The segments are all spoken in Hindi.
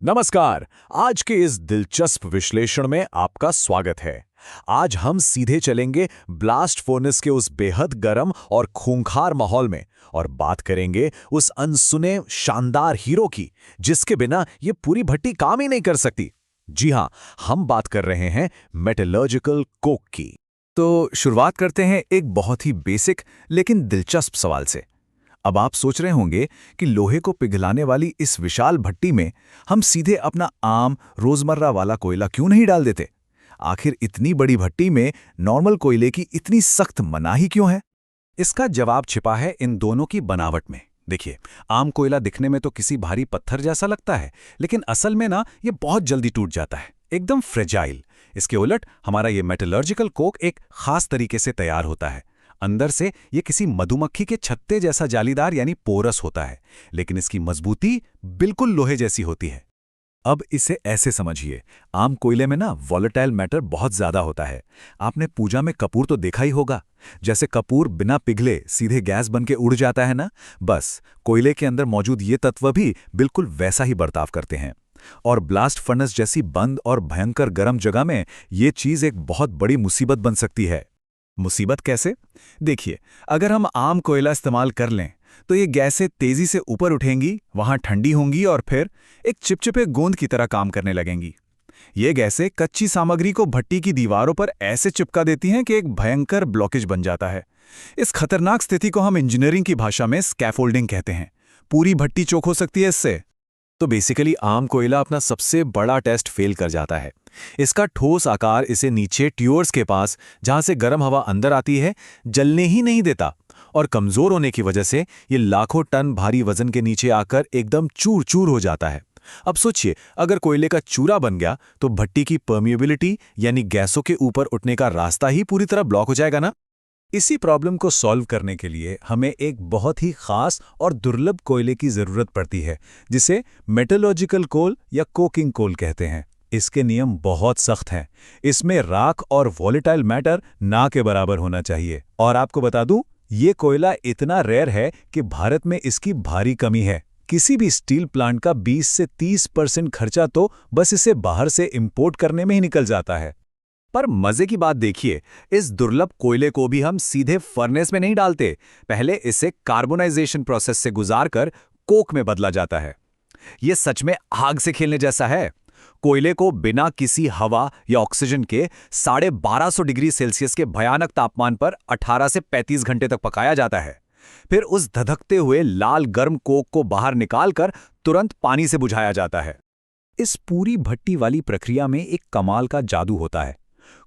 नमस्कार। आज के इस दिलचस्प विश्लेषण में आपका स्वागत है। आज हम सीधे चलेंगे ब्लास्ट फर्नेस के उस बेहद गर्म और खूंखार माहौल में और बात करेंगे उस अनसुने शानदार हीरो की जिसके बिना ये पूरी भट्टी काम ही नहीं कर सकती। जी हां, हम बात कर रहे हैं मेटलर्जिकल कोक की। तो शुरुआत करते हैं एक बहुत ही बेसिक लेकिन दिलचस्प सवाल से। अब आप सोच रहे होंगे कि लोहे को पिघलाने वाली इस विशाल भट्टी में हम सीधे अपना आम रोजमर्रा वाला कोयला क्यों नहीं डाल देते? आखिर इतनी बड़ी भट्टी में नॉर्मल कोयले की इतनी सख्त मनाही क्यों है? इसका जवाब छिपा है इन दोनों की बनावट में। देखिए, आम कोयला दिखने में तो किसी भारी पत्थर जैसा लगता है, लेकिन असल में ना ये बहुत जल्दी टूट जाता है, एकदम फ्रेजाइल। इसके उलट हमारा ये मेटलर्जिकल कोक एक खास तरीके से तैयार होता है। अंदर से ये किसी मधुमक्खी के छत्ते जैसा जालीदार यानी पोरस होता है, लेकिन इसकी मजबूती बिल्कुल लोहे जैसी होती है। अब इसे ऐसे समझिए, आम कोयले में ना वॉलेटाइल मैटर बहुत ज्यादा होता है। आपने पूजा में कपूर तो देखा ही होगा, जैसे कपूर बिना पिघले सीधे गैस बन के उड़ जाता है ना, बस कोयले के अंदर मौजूद ये तत्व भी बिल्कुल वैसा ही बर्ताव करते हैं। और ब्लास्ट फर्नेस जैसी बंद और भयंकर गर्म जगह में ये चीज एक बहुत बड़ी मुसीबत बन सकती है। मुसीबत कैसे? देखिए, अगर हम आम कोयला इस्तेमाल कर लें तो ये गैसें तेजी से ऊपर उठेंगी, वहां ठंडी होंगी और फिर एक चिपचिपे गोंद की तरह काम करने लगेंगी। ये गैसें कच्ची सामग्री को भट्टी की दीवारों पर ऐसे चिपका देती हैं कि एक भयंकर ब्लॉकेज बन जाता है। इस खतरनाक स्थिति को हम इंजीनियरिंग की भाषा में स्कैफोल्डिंग कहते हैं। पूरी भट्टी चोक हो सकती है इससे। तो बेसिकली आम कोयला अपना सबसे बड़ा टेस्ट फेल कर जाता है। इसका ठोस आकार इसे नीचे ट्यूअर्स के पास, जहां से गर्म हवा अंदर आती है, जलने ही नहीं देता, और कमजोर होने की वजह से ये लाखों टन भारी वजन के नीचे आकर एकदम चूर चूर हो जाता है। अब सोचिए, अगर कोयले का चूरा बन गया तो भट्टी की परमिएबिलिटी यानी गैसों के ऊपर उठने का रास्ता ही पूरी तरह ब्लॉक हो जाएगा ना। इसी प्रॉब्लम को सॉल्व करने के लिए हमें एक बहुत ही खास और दुर्लभ कोयले की जरूरत पड़ती है, जिसे मेटलर्जिकल कोल या कोकिंग कोल कहते हैं। इसके नियम बहुत सख्त हैं। इसमें राख और वॉलेटाइल मैटर ना के बराबर होना चाहिए। और आपको बता दूं, ये कोयला इतना रेयर है कि भारत में इसकी भारी कमी है। किसी भी स्टील प्लांट का 20 से 30% खर्चा तो बस इसे बाहर से इंपोर्ट करने में ही निकल जाता है। पर मजे की बात देखिए, इस दुर्लभ कोयले को भी हम सीधे फर्नेस में नहीं डालते। पहले इसे कार्बोनाइजेशन प्रोसेस से गुजारकर कोक में बदला जाता है। यह सच में आग से खेलने जैसा है। कोयले को बिना किसी हवा या ऑक्सीजन के 1250 डिग्री सेल्सियस के भयानक तापमान पर 18 से 35 घंटे तक पकाया जाता है। फिर उस धधकते हुए लाल गर्म कोक को बाहर निकालकर तुरंत पानी से बुझाया जाता है। इस पूरी भट्टी वाली प्रक्रिया में एक कमाल का जादू होता है।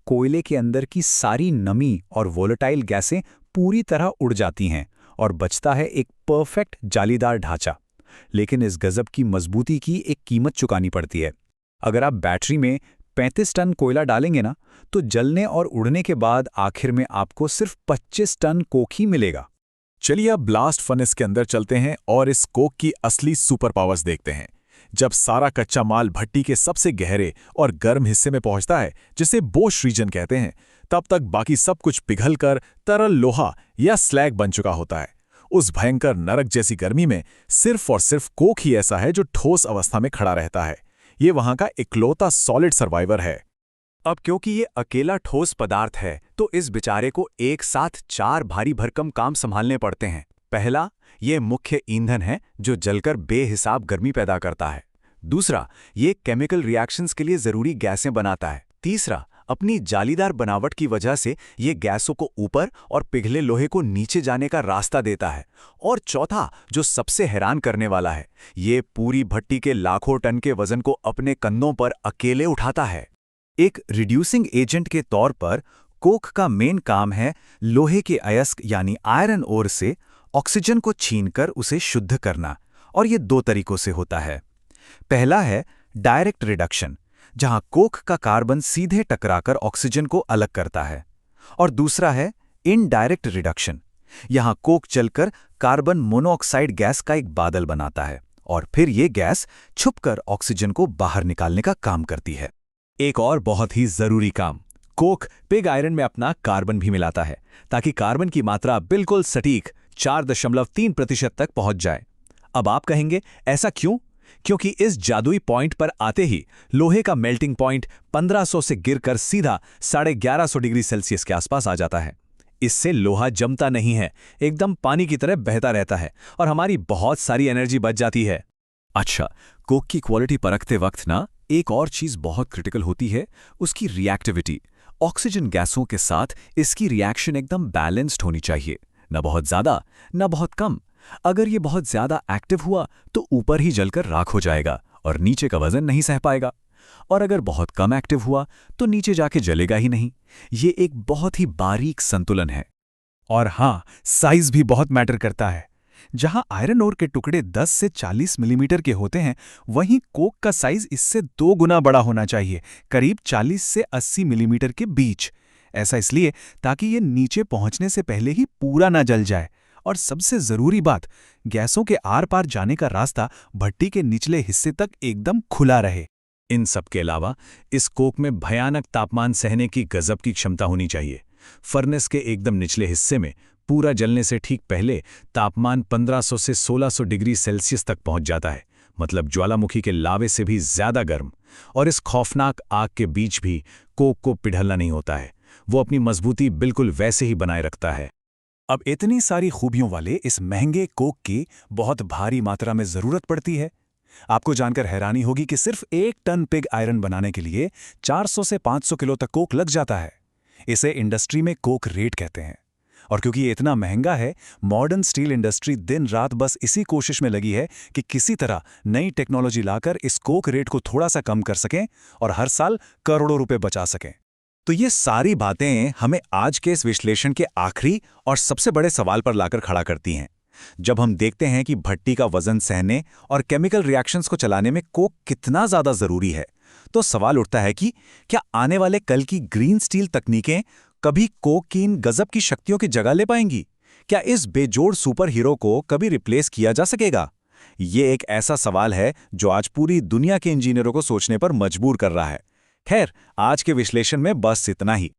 कोयले के अंदर की सारी नमी और वोलेटाइल गैसें पूरी तरह उड़ जाती हैं और बचता है एक परफेक्ट जालीदार ढांचा। लेकिन इस गजब की मजबूती की एक कीमत चुकानी पड़ती है। अगर आप बैटरी में 35 टन कोयला डालेंगे ना, तो जलने और उड़ने के बाद आखिर में आपको सिर्फ 25 टन कोक ही मिलेगा। चलिए अब ब्लास्ट फर्नेस के अंदर चलते हैं और इस कोक की असली सुपर पावर्स देखते हैं। जब सारा कच्चा माल भट्टी के सबसे गहरे और गर्म हिस्से में पहुंचता है, जिसे बोश रीजन कहते हैं, तब तक बाकी सब कुछ पिघलकर तरल लोहा या स्लैग बन चुका होता है। उस भयंकर नरक जैसी गर्मी में सिर्फ और सिर्फ कोक ही ऐसा है जो ठोस अवस्था में खड़ा रहता है। ये वहां का इकलौता सॉलिड सर्वाइवर है। अब क्योंकि ये अकेला ठोस पदार्थ है, तो इस बेचारे को एक साथ 4 भारी भरकम काम संभालने पड़ते हैं। पहला, ये मुख्य ईंधन है जो जलकर बेहिसाब गर्मी पैदा करता है। दूसरा, ये केमिकल रिएक्शंस के लिए जरूरी गैसें बनाता है। तीसरा, अपनी जालीदार बनावट की वजह से ये गैसों को ऊपर और पिघले लोहे को नीचे जाने का रास्ता देता है। और चौथा, जो सबसे हैरान करने वाला है, ये पूरी भट्टी के लाखों टन के वजन को अपने कंधों पर अकेले उठाता है। एक रिड्यूसिंग एजेंट के तौर पर कोक का मेन काम है लोहे के अयस्क यानी आयरन ओर से ऑक्सीजन को छीनकर उसे शुद्ध करना। और ये 2 तरीकों से होता है। पहला है डायरेक्ट रिडक्शन, जहां कोक का कार्बन सीधे टकराकर ऑक्सीजन को अलग करता है। और दूसरा है इनडायरेक्ट रिडक्शन, यहां कोक चलकर कार्बन मोनोऑक्साइड गैस का एक बादल बनाता है और फिर ये गैस छुपकर ऑक्सीजन को बाहर निकालने का काम करती है। एक और बहुत ही जरूरी काम, कोक पिग आयरन में अपना कार्बन भी मिलाता है, ताकि कार्बन की मात्रा बिल्कुल सटीक 4.3% तक पहुंच जाए। अब आप कहेंगे, ऐसा क्यों? क्योंकि इस जादुई पॉइंट पर आते ही लोहे का मेल्टिंग पॉइंट 1500 से गिरकर सीधा 1150 डिग्री सेल्सियस के आसपास आ जाता है। इससे लोहा जमता नहीं है, एकदम पानी की तरह बहता रहता है और हमारी बहुत सारी एनर्जी बच जाती है। अच्छा, कोक की क्वालिटी परखते वक्त ना एक और चीज बहुत क्रिटिकल होती है, उसकी रिएक्टिविटी। ऑक्सीजन गैसों के साथ इसकी रिएक्शन एकदम बैलेंस्ड होनी चाहिए, न बहुत ज्यादा न बहुत कम। अगर ये बहुत ज्यादा एक्टिव हुआ तो ऊपर ही जलकर राख हो जाएगा और नीचे का वजन नहीं सह पाएगा, और अगर बहुत कम एक्टिव हुआ तो नीचे जाके जलेगा ही नहीं। ये एक बहुत ही बारीक संतुलन है। और हाँ, साइज भी बहुत मैटर करता है। जहां आयरन ओर के टुकड़े 10 से 40 मिलीमीटर के होते हैं, वहीं कोक का साइज इससे 2 गुना बड़ा होना चाहिए, करीब 40 से 80 मिलीमीटर के बीच। ऐसा इसलिए ताकि ये नीचे पहुंचने से पहले ही पूरा ना जल जाए। और सबसे जरूरी बात, गैसों के आर पार जाने का रास्ता भट्टी के निचले हिस्से तक एकदम खुला रहे। इन सब के अलावा इस कोक में भयानक तापमान सहने की गजब की क्षमता होनी चाहिए। फर्नेस के एकदम निचले हिस्से में पूरा जलने से ठीक पहले तापमान 1500 से 1600 डिग्री सेल्सियस तक पहुंच जाता है, मतलब ज्वालामुखी के लावे से भी ज्यादा गर्म। और इस खौफनाक आग के बीच भी कोक को पिघलना नहीं होता है, वो अपनी मजबूती बिल्कुल वैसे ही बनाए रखता है। अब इतनी सारी खूबियों वाले इस महंगे कोक की बहुत भारी मात्रा में जरूरत पड़ती है। आपको जानकर हैरानी होगी कि सिर्फ 1 टन पिग आयरन बनाने के लिए 400 से 500 किलो तक कोक लग जाता है। इसे इंडस्ट्री में कोक रेट कहते हैं। और क्योंकि ये इतना महंगा है, मॉडर्न स्टील इंडस्ट्री दिन रात बस इसी कोशिश में लगी है कि किसी तरह नई टेक्नोलॉजी लाकर इस कोक रेट को थोड़ा सा कम कर सकें और हर साल करोड़ों रुपए बचा सकें। तो ये सारी बातें हमें आज के इस विश्लेषण के आखिरी और सबसे बड़े सवाल पर लाकर खड़ा करती हैं। जब हम देखते हैं कि भट्टी का वजन सहने और केमिकल रिएक्शंस को चलाने में कोक कितना ज्यादा जरूरी है, तो सवाल उठता है कि क्या आने वाले कल की ग्रीन स्टील तकनीकें कभी कोक की इन गजब की शक्तियों की जगह ले पाएंगी? क्या इस बेजोड़ सुपर हीरो को कभी रिप्लेस किया जा सकेगा? ये एक ऐसा सवाल है जो आज पूरी दुनिया के इंजीनियरों को सोचने पर मजबूर कर रहा है। खैर, आज के विश्लेषण में बस इतना ही।